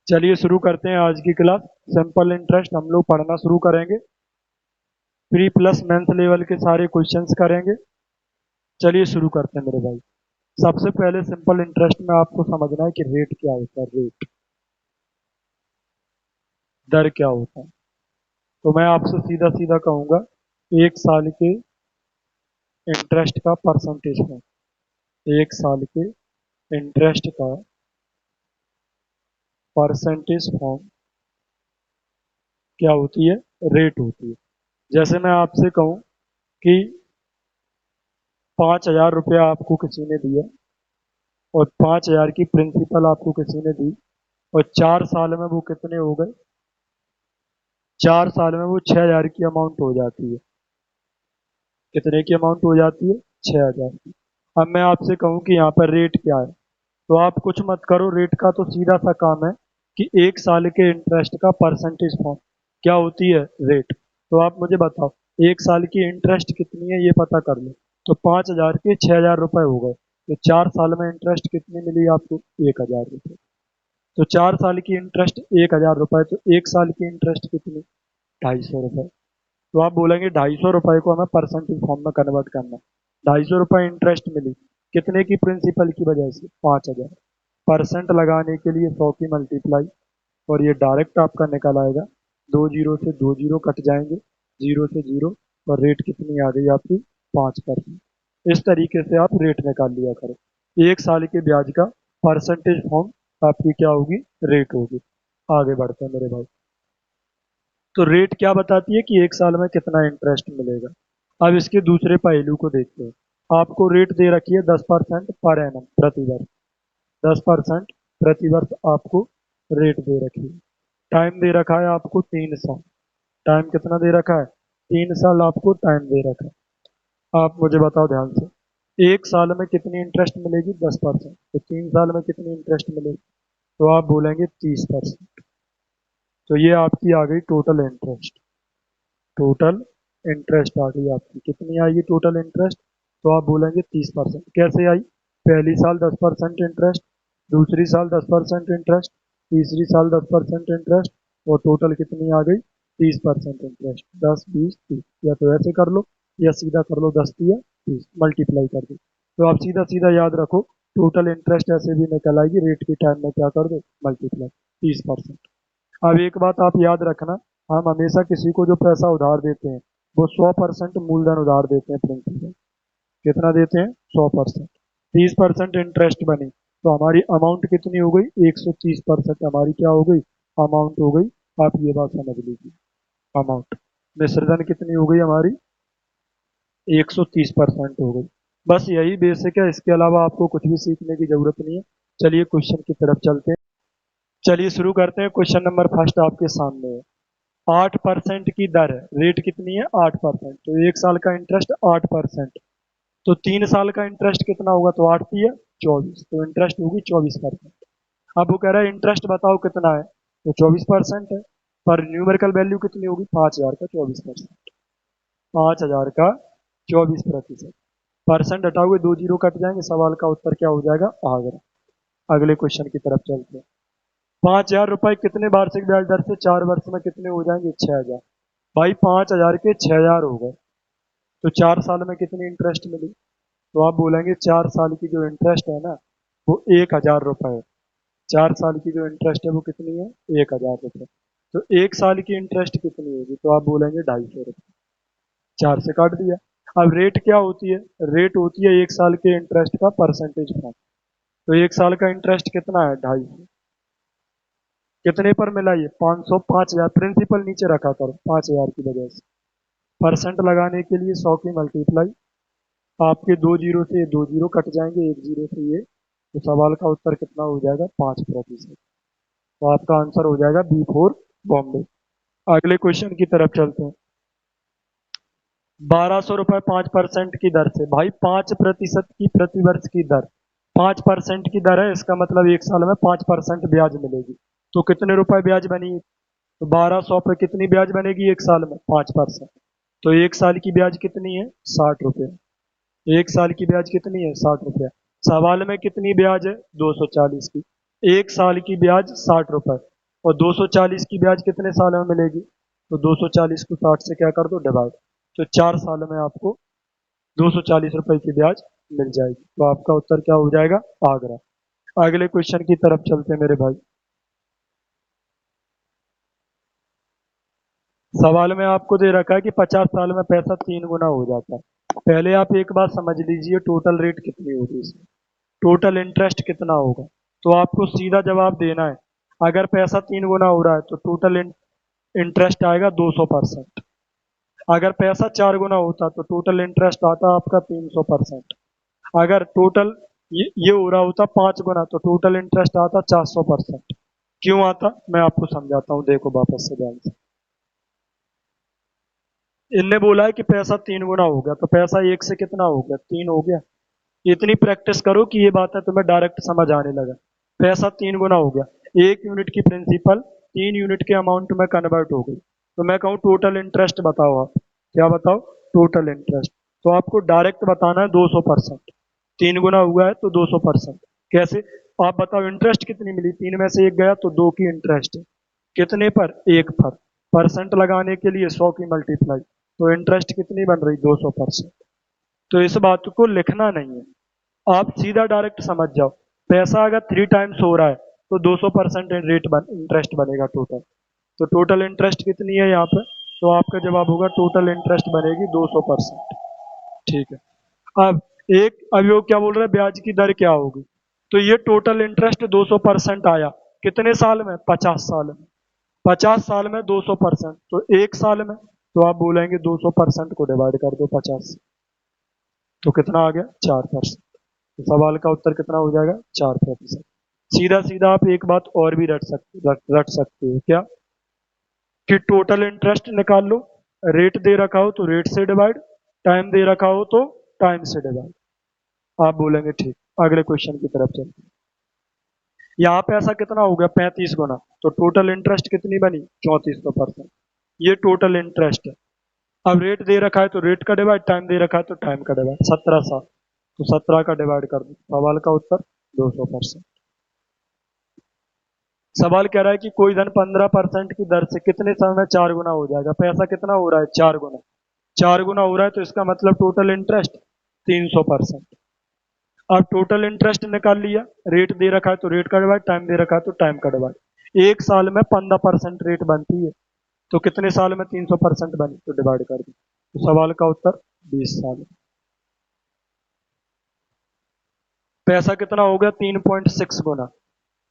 चलिए शुरू करते हैं आज की क्लास। सिंपल इंटरेस्ट हम लोग पढ़ना शुरू करेंगे। प्री प्लस मेंस लेवल के सारे क्वेश्चंस करेंगे। चलिए शुरू करते हैं मेरे भाई। सबसे पहले सिंपल इंटरेस्ट में आपको समझना है कि रेट क्या होता है। रेट दर क्या होता है। तो मैं आपसे सीधा सीधा कहूंगा, एक साल के इंटरेस्ट का परसेंटेज फॉर्म। एक साल के इंटरेस्ट का परसेंटेज फॉर्म क्या होती है? रेट होती है। जैसे मैं आपसे कहूं कि 5,000 रुपया आपको किसी ने दिया और 5,000 की प्रिंसिपल आपको किसी ने दी, और 4 साल में वो कितने हो गए? 4 साल में वो 6,000 की अमाउंट हो जाती है। कितने की अमाउंट हो जाती है? 6,000 की। अब मैं आपसे कहूं कि यहाँ पर रेट क्या है, तो आप कुछ मत करो। रेट का तो सीधा सा काम है कि एक साल के इंटरेस्ट का परसेंटेज फॉर्म क्या होती है? रेट। तो आप मुझे बताओ, एक साल की इंटरेस्ट कितनी है ये पता कर लो। तो 5,000 के 6,000 रुपए हो गए, तो 4 साल में इंटरेस्ट कितनी मिली आपको? 1,000 रुपये। तो 4 साल की इंटरेस्ट 1,000 रुपए, तो एक साल की इंटरेस्ट कितनी? 250 रुपए। तो आप बोलेंगे 250 रुपए को हमें परसेंटेज फॉर्म में कन्वर्ट करना। 250 रुपए इंटरेस्ट मिली, कितने की? प्रिंसिपल की वजह से 5,000। परसेंट लगाने के लिए 100 की मल्टीप्लाई, और ये डायरेक्ट आपका निकल आएगा। दो जीरो से दो जीरो कट जाएंगे, जीरो से जीरो, और रेट कितनी आ गई आपकी? 5%। इस तरीके से आप रेट निकाल लिया करो। एक साल के ब्याज का परसेंटेज फॉर्म आपकी क्या होगी? रेट होगी। आगे बढ़ते हैं मेरे भाई। तो रेट क्या बताती है कि एक साल में कितना इंटरेस्ट मिलेगा। अब इसके दूसरे पहलू को देखते हैं। आपको रेट दे रखी है 10% पर एनम, प्रति वर्ष। 10% प्रति वर्ष आपको रेट दे रखी है। टाइम दे रखा है आपको 3 साल। टाइम कितना दे रखा है? 3 साल आपको टाइम दे रखा है। आप मुझे बताओ ध्यान से, एक साल में कितनी इंटरेस्ट मिलेगी? 10%। तो 3 साल में कितनी इंटरेस्ट मिलेगी? तो आप बोलेंगे 30%। तो ये आपकी आ गई टोटल इंटरेस्ट। टोटल इंटरेस्ट आ गई आपकी। कितनी आएगी टोटल इंटरेस्ट? तो आप बोलेंगे 30%। कैसे आई? पहली साल 10% इंटरेस्ट, दूसरी साल 10% इंटरेस्ट, तीसरी साल 10% इंटरेस्ट, और टोटल कितनी आ गई? 30% इंटरेस्ट। 10, 20, 30। या तो ऐसे कर लो, या सीधा कर लो, 10 या 30 मल्टीप्लाई कर दो। तो आप सीधा सीधा याद रखो, टोटल इंटरेस्ट ऐसे भी निकल आएगी। रेट के टाइम में क्या कर दो? मल्टीप्लाई 30%। अब एक बात आप याद रखना, हम हमेशा किसी को जो पैसा उधार देते हैं वो 100% मूलधन उधार देते हैं प्रिंसिपल। कितना देते हैं? 100%। 30% इंटरेस्ट बनी, तो हमारी अमाउंट कितनी हो गई? 130% हमारी क्या हो गई? अमाउंट हो गई। आप ये बात समझ लीजिए। अमाउंट मिश्रधन कितनी हो गई हमारी? 130% हो गई। बस यही बेसिक है, इसके अलावा आपको कुछ भी सीखने की जरूरत नहीं है। चलिए क्वेश्चन की तरफ चलते हैं। चलिए शुरू करते हैं। क्वेश्चन नंबर फर्स्ट आपके सामने है। 8% की दर है। रेट कितनी है? 8%। तो एक साल का इंटरेस्ट 8%। तो 3 साल का इंटरेस्ट कितना होगा? तो 8 24, तो इंटरेस्ट होगी 24%। अब वो कह रहा है इंटरेस्ट बताओ कितना है, तो 24% है। पर न्यूमेरिकल वैल्यू कितनी होगी? 5,000 का 24%। 5,000 का 24%। परसेंट हटाओगे, दो जीरो कट जाएंगे, सवाल का उत्तर क्या हो जाएगा? आगरा। अगले क्वेश्चन की तरफ चलते हैं। 5,000 रुपए कितने वार्षिक ब्याज दर से 4 वर्ष में कितने हो जाएंगे? 6,000। भाई 5,000 के 6,000 हो गए, तो 4 साल में कितनी इंटरेस्ट मिली? तो आप बोलेंगे 4 साल की जो इंटरेस्ट है ना, वो 1,000 रुपए है। 4 साल की जो इंटरेस्ट है वो कितनी है? 1,000 रुपए। तो एक साल की इंटरेस्ट कितनी होगी? तो आप बोलेंगे 250 रुपये। 4 से काट दिया। अब रेट क्या होती है? रेट होती है एक साल के इंटरेस्ट का परसेंटेज फॉर्म। तो एक साल का इंटरेस्ट कितना है? 250। कितने पर मिला ये? 500। 5,000 प्रिंसिपल नीचे रखा करो 5,000 की वजह से। परसेंट लगाने के लिए 100 की मल्टीप्लाई, आपके दो जीरो से दो जीरो कट जाएंगे, एक जीरो से ये, तो सवाल का उत्तर कितना हो जाएगा? 5%। तो आपका आंसर हो जाएगा B4 बॉम्बे। अगले क्वेश्चन की तरफ चलते हैं। 1,200 रुपए 5% की दर से। भाई 5% की प्रतिवर्ष की दर, 5% की दर है, इसका मतलब एक साल में 5% ब्याज मिलेगी। तो कितने रुपए ब्याज बनी? तो 1,200 पे कितनी ब्याज बनेगी एक साल में? 5%। तो एक साल की ब्याज कितनी है? 60 रुपये। एक साल की ब्याज कितनी है? 60 रुपये। सवाल में कितनी ब्याज है? 240 की। एक साल की ब्याज 60 रुपए, और 240 की ब्याज कितने साल में मिलेगी? तो 240 को 60 से क्या कर दो, डिवाइड। तो 4 साल में आपको 240 रुपए की ब्याज मिल जाएगी। तो आपका उत्तर क्या हो जाएगा? आगरा। अगले क्वेश्चन की तरफ चलते हैं मेरे भाई। सवाल में आपको दे रखा है कि 50 साल में पैसा 3 गुना हो जाता है। पहले आप एक बात समझ लीजिए, टोटल रेट कितनी होगी इसमें, टोटल इंटरेस्ट कितना होगा। तो आपको सीधा जवाब देना है। अगर पैसा 3 गुना हो रहा है तो टोटल इंटरेस्ट आएगा 200%। अगर पैसा 4 गुना होता तो टोटल इंटरेस्ट आता आपका 300%। अगर टोटल ये हो रहा होता 5 गुना तो टोटल इंटरेस्ट आता 400%। क्यों आता, मैं आपको समझाता हूँ, देखो वापस से ध्यान से। इनने बोला है कि पैसा 3 गुना हो गया, तो पैसा एक से कितना हो गया, 3 हो गया। इतनी प्रैक्टिस करो कि ये बात है तुम्हें डायरेक्ट समझ आने लगा। पैसा 3 गुना हो गया, 1 यूनिट की प्रिंसिपल 3 यूनिट के अमाउंट में कन्वर्ट हो गई। तो मैं कहूँ टोटल इंटरेस्ट बताओ, आप क्या बताओ, टोटल इंटरेस्ट। तो आपको डायरेक्ट बताना है 200%। 3 गुना हुआ है तो 200%। कैसे? आप बताओ इंटरेस्ट कितनी मिली, 3 में से 1 गया तो 2 की इंटरेस्ट है। कितने पर? 1 पर। परसेंट लगाने के लिए 100 की मल्टीप्लाई। तो इंटरेस्ट कितनी बन रही, 200%। तो इस बात को लिखना नहीं है, आप सीधा डायरेक्ट समझ जाओ। पैसा अगर 3 टाइम्स हो रहा है तो 200% इंटरेस्ट बनेगा टोटल। तो टोटल इंटरेस्ट कितनी है यहाँ पे? तो आपका जवाब होगा टोटल इंटरेस्ट बनेगी 200%। ठीक है। अब एक अवयव क्या बोल रहा है, ब्याज की दर क्या होगी। तो ये टोटल इंटरेस्ट 200% आया, कितने साल में? 50 साल में। 50 साल में 200%, तो 1 साल में। तो आप बोलेंगे 200% को डिवाइड कर दो 50 से, तो कितना आ गया, 4%। तो सवाल का उत्तर कितना हो जाएगा, 4%। सीधा सीधा आप एक बात और भी रट सकते हो, क्या? कि टोटल इंटरेस्ट निकाल लो, रेट दे रखा हो तो रेट से डिवाइड, टाइम दे रखा हो तो टाइम से डिवाइड। आप बोलेंगे ठीक। अगले क्वेश्चन की तरफ चलते हैं। यहाँ पैसा कितना हो गया, 35 गुना। तो टोटल इंटरेस्ट कितनी बनी, 3400%। ये टोटल इंटरेस्ट है। अब रेट दे रखा है तो रेट का डिवाइड, टाइम दे रखा है तो टाइम का डिवाइड। 17 साल, तो 17 का डिवाइड कर दो। सवाल का उत्तर 200%। सवाल कह रहा है कि कोई धन 15% की दर से कितने समय में 4 गुना हो जाएगा। पैसा कितना हो रहा है, 4 गुना। 4 गुना हो रहा है तो इसका मतलब टोटल इंटरेस्ट 300%। अब टोटल इंटरेस्ट निकाल लिया, रेट दे रखा है तो रेट का डिवाइड, टाइम दे रखा है तो टाइम का डिवाइड। 1 साल में 15% रेट बनती है, तो कितने साल में 300% बनी, तो डिवाइड कर दो। तो सवाल का उत्तर 20 साल। पैसा कितना हो गया, 3.6 गुना।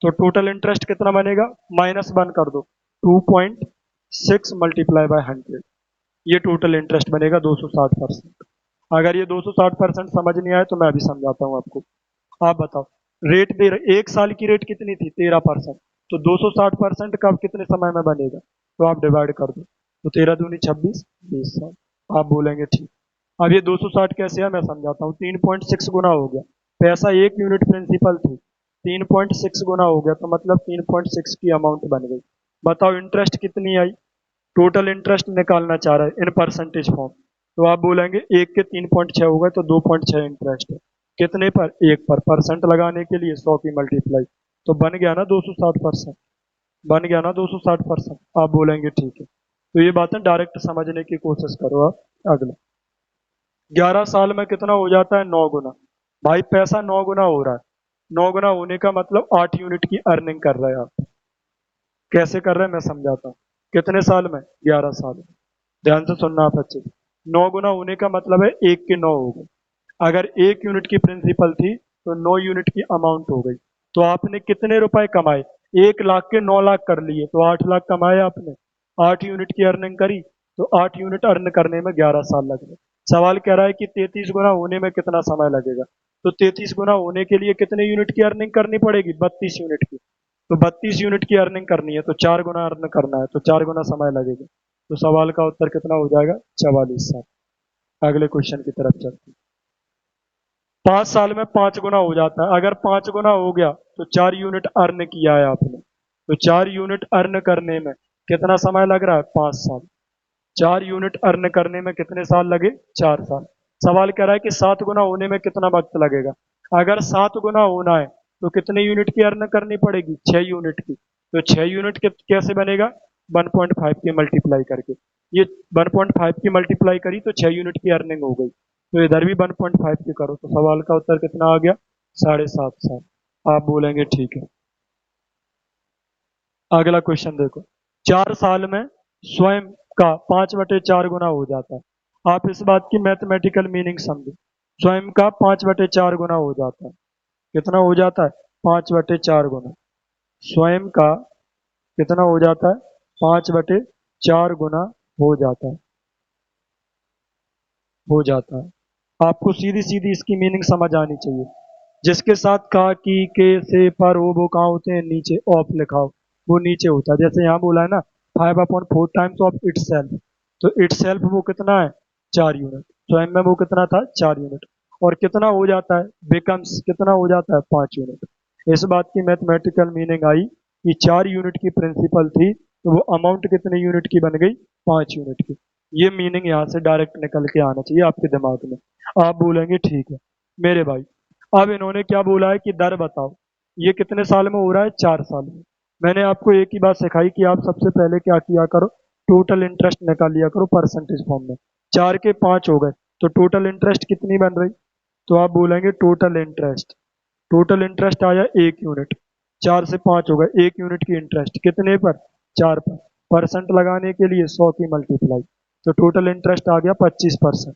तो टोटल इंटरेस्ट कितना बनेगा, -1 कर दो, 2.6 मल्टीप्लाई बाय 100। ये टोटल इंटरेस्ट बनेगा 260%। अगर ये 260% समझ नहीं आए तो मैं अभी समझाता हूँ आपको। आप बताओ, रेट दे रहे, 1 साल की रेट कितनी थी, 13%। तो 260% कब कितने समय में बनेगा, तो आप डिवाइड कर दो। तो 13 दूनी 26, 20 साल। आप बोलेंगे ठीक। अब ये 260 कैसे है, मैं समझाता हूँ। 3.6 गुना हो गया, पैसा 1 यूनिट प्रिंसिपल थी, 3.6 गुना हो गया तो मतलब 3.6 की अमाउंट बन गई। बताओ इंटरेस्ट कितनी आई, टोटल इंटरेस्ट निकालना चाह रहा है इन परसेंटेज फॉर्म। तो आप बोलेंगे 1 के 3.6 हो गए तो 2.6 इंटरेस्ट है। कितने पर, 1 पर। परसेंट लगाने के लिए 100 की मल्टीप्लाई, तो बन गया ना 260%। बन गया ना 260%। आप बोलेंगे ठीक है। तो ये बातें डायरेक्ट समझने की कोशिश करो आप। अगला, 11 साल में कितना हो जाता है, 9 गुना। भाई पैसा 9 गुना हो रहा है, 9 गुना होने का मतलब 8 यूनिट की अर्निंग कर रहे हैं आप। कैसे कर रहे हैं मैं समझाता हूँ। कितने साल में, 11 साल में। ध्यान से सुनना आप अच्छे से। 9 गुना होने का मतलब है 1 के 9 हो गए। अगर 1 यूनिट की प्रिंसिपल थी तो 9 यूनिट की अमाउंट हो गई। तो आपने कितने रुपए कमाए, 1 लाख के 9 लाख कर लिए, तो 8 लाख कमाए आपने। 8 यूनिट की अर्निंग करी, तो 8 यूनिट अर्न करने में 11 साल लग गए। सवाल कह रहा है कि 33 गुना होने में कितना समय लगेगा। तो 33 गुना होने के लिए कितने यूनिट की अर्निंग करनी पड़ेगी, 32 यूनिट की। तो 32 यूनिट की अर्निंग करनी है तो 4 गुना अर्न करना है, तो 4 गुना समय लगेगा। तो सवाल का उत्तर कितना हो जाएगा, 44 साल। अगले क्वेश्चन की तरफ चलते हैं। 5 साल में 5 गुना हो जाता है। अगर 5 गुना हो गया तो 4 यूनिट अर्न किया है आपने। तो 4 यूनिट अर्न करने में कितना समय लग रहा है, 5 साल। 4 यूनिट अर्न करने में कितने साल लगे, 4 साल। सवाल कह रहा है कि 7 गुना होने में कितना वक्त लगेगा। अगर 7 गुना होना है तो कितने यूनिट की अर्न करनी पड़ेगी, 6 यूनिट की। तो 6 यूनिट कैसे बनेगा? 1.5 की मल्टीप्लाई करके। ये 1.5 की मल्टीप्लाई करी तो 6 यूनिट की अर्निंग हो गई। तो इधर भी 1.5 की करो तो सवाल का उत्तर कितना आ गया? 7.5 साल। आप बोलेंगे ठीक है। अगला क्वेश्चन देखो। 4 साल में स्वयं का 5/4 गुना हो जाता है। आप इस बात की मैथमेटिकल मीनिंग समझो। स्वयं का 5/4 गुना हो जाता है। कितना हो जाता है? 5/4 गुना। स्वयं का कितना हो जाता है? 5/4 गुना हो जाता है। हो जाता है। आपको सीधी सीधी इसकी मीनिंग समझ आनी चाहिए। जिसके साथ का, की, के, से, पर, वो कहाँ होते हैं? नीचे। ऑफ लिखा हो वो नीचे होता है। जैसे यहाँ बोला है ना, 5/4 टाइम्स ऑफ इट सेल्फ। तो इट सेल्फ वो कितना है? 4 यूनिट। स्वयं में वो कितना था? 4 यूनिट। और कितना हो जाता है? बिकम्स कितना हो जाता है? 5 यूनिट। इस बात की मैथमेटिकल मीनिंग आई कि 4 यूनिट की प्रिंसिपल थी तो वो अमाउंट कितने यूनिट की बन गई? 5 यूनिट की। ये मीनिंग यहाँ से डायरेक्ट निकल के आना चाहिए आपके दिमाग में। आप बोलेंगे ठीक है मेरे भाई। अब इन्होंने क्या बोला है कि दर बताओ। ये कितने साल में हो रहा है? 4 साल में। मैंने आपको एक ही बात सिखाई कि आप सबसे पहले क्या किया करो? टोटल इंटरेस्ट निकाल लिया करो परसेंटेज फॉर्म में। 4 के 5 हो गए तो टोटल इंटरेस्ट कितनी बन रही? तो आप बोलेंगे टोटल इंटरेस्ट। टोटल इंटरेस्ट आया 1 यूनिट। 4 से 5 हो गए, 1 यूनिट की इंटरेस्ट कितने पर? 4 पर। परसेंट लगाने के लिए 100 की मल्टीप्लाई। तो टोटल इंटरेस्ट आ गया 25%।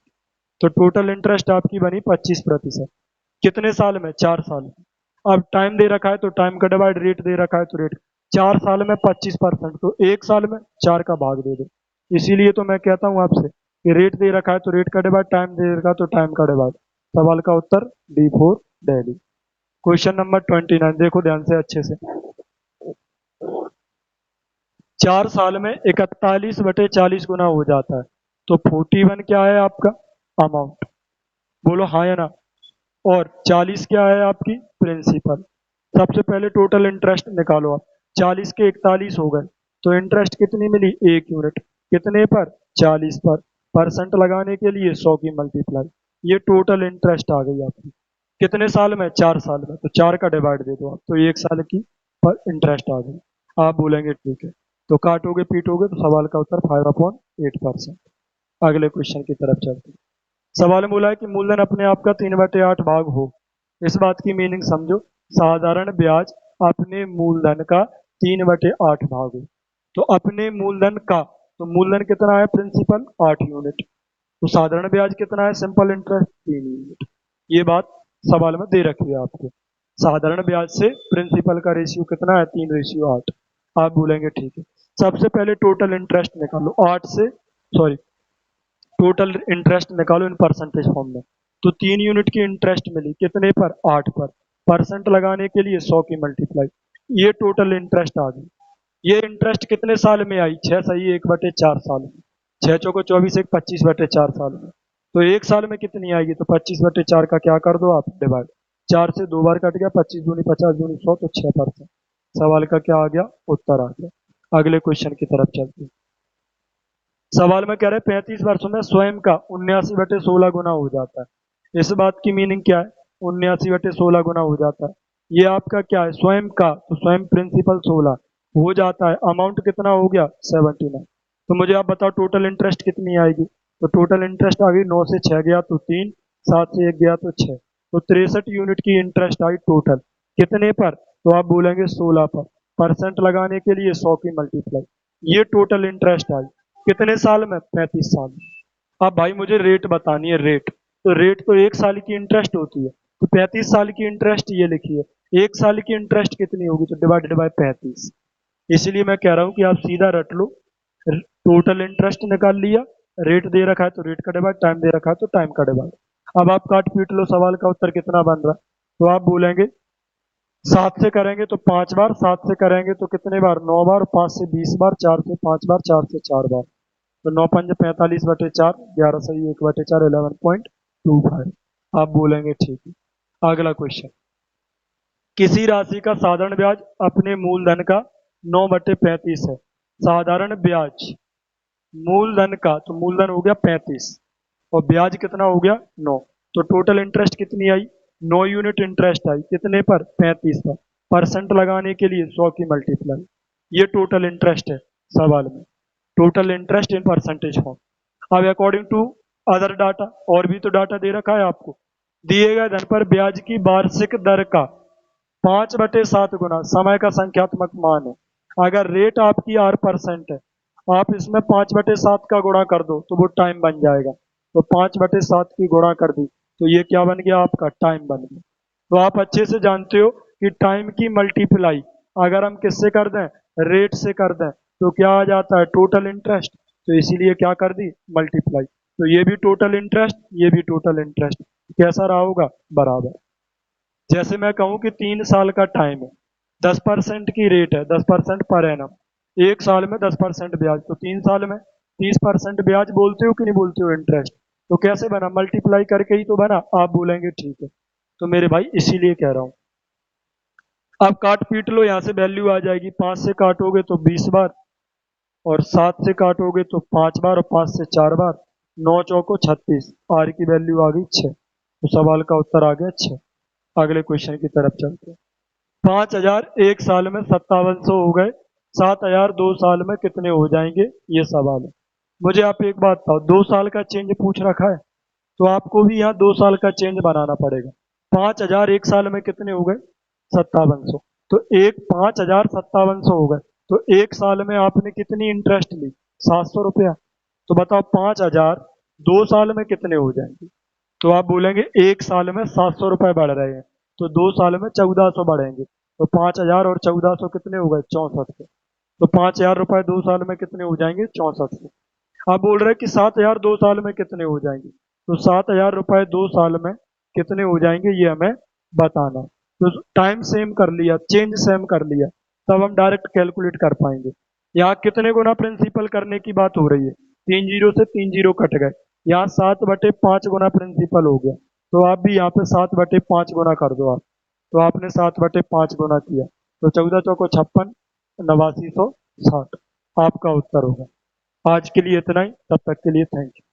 तो टोटल इंटरेस्ट आपकी बनी 25%। कितने साल में? 4 साल में। अब टाइम दे रखा है तो टाइम का डिवाइड, रेट दे रखा है तो रेट। 4 साल में 25%, तो 1 साल में 4 का भाग दे दो। इसीलिए तो मैं कहता हूँ आपसे कि रेट दे रखा है तो रेट का डिवाइड, टाइम दे रखा है तो टाइम का डिवाइड। सवाल का उत्तर D4 दिल्ली। क्वेश्चन नंबर 29 देखो ध्यान से अच्छे से। 4 साल में 41/40 गुना हो जाता है। तो 41 क्या है आपका? अमाउंट। बोलो हाँ या ना। और 40 क्या है आपकी? प्रिंसिपल। सबसे पहले टोटल इंटरेस्ट निकालो आप। 40 के 41 हो गए तो इंटरेस्ट कितनी मिली? 1 यूनिट। कितने पर? 40 पर। परसेंट लगाने के लिए 100 की मल्टीप्लाई। ये टोटल इंटरेस्ट आ गई आपकी। कितने साल में? 4 साल में। तो 4 का डिवाइड दे दो आप तो 1 साल की पर इंटरेस्ट आ गई। आप बोलेंगे ठीक है। तो काटोगे पीटोगे तो सवाल का उत्तर 5/8%। अगले क्वेश्चन की तरफ चलते हैं। सवाल में बोला है कि मूलधन अपने आप का 3/8 भाग हो। इस बात की मीनिंग समझो। साधारण ब्याज अपने मूलधन का 3/8 भाग हो। तो अपने मूलधन का, तो मूलधन कितना है? Principal 8 unit. तो साधारण ब्याज कितना है? Simple interest 3 unit. ये बात सवाल में दे रखी है आपको। साधारण ब्याज से प्रिंसिपल का रेशियो कितना है? 3/8। आप बोलेंगे ठीक है। सबसे पहले टोटल इंटरेस्ट निकालो 8 से, सॉरी, टोटल इंटरेस्ट निकालो इन परसेंटेज फॉर्म में। तो 3 यूनिट की इंटरेस्ट मिली कितने पर? 8 पर। परसेंट लगाने के लिए 100 की मल्टीप्लाई। ये टोटल इंटरेस्ट आ गई। ये इंटरेस्ट कितने साल में आई? 6 सही 1/4 साल में। 6 चौको 24, 1 25/4 साल में। तो 1 साल में कितनी आएगी? तो 25/4 का क्या कर दो आप? डिवाइड। 4 से 2 बार कट गया, 25 दूनी 50 दूनी 100, तो 6%। सवाल का क्या आ गया? उत्तर आ गया। अगले क्वेश्चन की तरफ चलते हैं। सवाल में कह रहे 35 वर्षों में स्वयं का 79/16 गुना हो जाता है। इस बात की मीनिंग क्या है? 79/16 गुना हो जाता है। ये आपका क्या है? स्वयं का, तो स्वयं प्रिंसिपल 16 हो जाता है। अमाउंट कितना हो गया? 79। तो मुझे आप बताओ टोटल इंटरेस्ट कितनी आएगी? तो टोटल इंटरेस्ट आ गई 9 से 6 गया तो 3, 7 से 1 गया तो 6। तो 63 यूनिट की इंटरेस्ट आई टोटल। कितने पर? तो आप बोलेंगे 16 पर। परसेंट लगाने के लिए 100 की मल्टीप्लाई। ये टोटल इंटरेस्ट आई। कितने साल में? 35 साल में। अब भाई मुझे रेट बतानी है, रेट। तो रेट तो 1 साल की इंटरेस्ट होती है। तो 35 साल की इंटरेस्ट ये लिखी है। 1 साल की इंटरेस्ट कितनी होगी? तो डिवाइडेड बाय 35। इसलिए मैं कह रहा हूँ कि आप सीधा रट लो। टोटल इंटरेस्ट निकाल लिया, रेट दे रखा है तो रेट का डिवाइड, टाइम दे रखा है तो टाइम का डिवाइड। अब आप काट पीट लो, सवाल का उत्तर कितना बन रहा है? तो आप बोलेंगे 7 से करेंगे तो 5 बार, 7 से करेंगे तो कितने बार? 9 बार, 5 से 20 बार, 4 से 5 बार, 4 से 4 बार। तो 9×5 = 45/4, 11 सही 1/4, 11.25। आप बोलेंगे ठीक है। अगला क्वेश्चन। किसी राशि का साधारण ब्याज अपने मूलधन का 9/35 है। साधारण ब्याज मूलधन का, तो मूलधन हो गया 35 और ब्याज कितना हो गया? 9। तो टोटल इंटरेस्ट कितनी आई? 9 यूनिट इंटरेस्ट आई। कितने पर? 35 पर। परसेंट लगाने के लिए 100 की मल्टीप्लाई। ये टोटल इंटरेस्ट है सवाल में, total interest in percentage form. अब अकॉर्डिंग टू अदर डाटा, और भी तो डाटा दे रखा है आपको, दिए गए धन पर ब्याज की वार्षिक दर का 5/7 गुना समय का संख्यात्मक मान है। अगर रेट आपकी 8% है, आप इसमें 5/7 का गुणा कर दो तो वो टाइम बन जाएगा। तो 5/7 की गुणा कर दी तो ये क्या बन गया आपका, टाइम बन गया। तो आप अच्छे से जानते हो कि टाइम की मल्टीप्लाई अगर हम किससे कर दें, रेट से कर दें, तो क्या आ जाता है, टोटल इंटरेस्ट। तो इसीलिए क्या कर दी, मल्टीप्लाई। तो ये भी टोटल इंटरेस्ट, ये भी टोटल इंटरेस्ट, कैसा रहा होगा, बराबर। जैसे मैं कहूं कि 3 साल का टाइम है, 10% की रेट है, 10% पर एनम, एक साल में 10% ब्याज, तो 3 साल में 30% ब्याज बोलते हो कि नहीं बोलते हो, इंटरेस्ट। तो कैसे बना, मल्टीप्लाई करके ही तो बना। आप बोलेंगे ठीक है, तो मेरे भाई इसीलिए कह रहा हूं। अब काट पीट लो, यहाँ से वैल्यू आ जाएगी, 5 से काटोगे तो 20 बार, और 7 से काटोगे तो 5 बार, और 5 से 4 बार, 9 चौको 36, आर की वैल्यू आ गई 6। तो सवाल का उत्तर आ गया 6। अगले क्वेश्चन की तरफ चलते हैं। 5,000 एक साल में 5700 हो गए, 7,000 2 साल में कितने हो जाएंगे, ये सवाल है। मुझे आप एक बात बताओ, 2 साल का चेंज पूछ रखा है, तो आपको भी यहाँ 2 साल का चेंज बनाना पड़ेगा। 5,000 एक साल में कितने हो गए, 5700। तो एक 5,000 5700 हो गए, तो एक साल में आपने कितनी इंटरेस्ट ली, 700 रुपया। तो बताओ 5,000 2 साल में कितने हो जाएंगे। तो आप बोलेंगे एक साल में 700 रुपये बढ़ रहे हैं, तो 2 साल में 1,400 बढ़ेंगे। तो 5,000 और 1,400 कितने हो गए, 6400। तो 5,000 रुपये 2 साल में कितने हो जाएंगे, 6400। आप बोल रहे हैं कि 7,000 2 साल में कितने हो जाएंगे, तो 7,000 रुपये 2 साल में कितने हो जाएंगे ये हमें बताना। तो टाइम सेम कर लिया, चेंज सेम कर लिया, तब हम डायरेक्ट कैलकुलेट कर पाएंगे। यहाँ कितने गुना प्रिंसिपल करने की बात हो रही है, 3 जीरो से 3 जीरो कट गए, यहाँ 7/5 गुना प्रिंसिपल हो गया। तो आप भी यहाँ पे 7/5 गुना कर दो आप। तो आपने 7/5 गुना किया, तो 14 चौको 56, 8960 आपका उत्तर होगा। आज के लिए इतना ही, तब तक के लिए थैंक यू।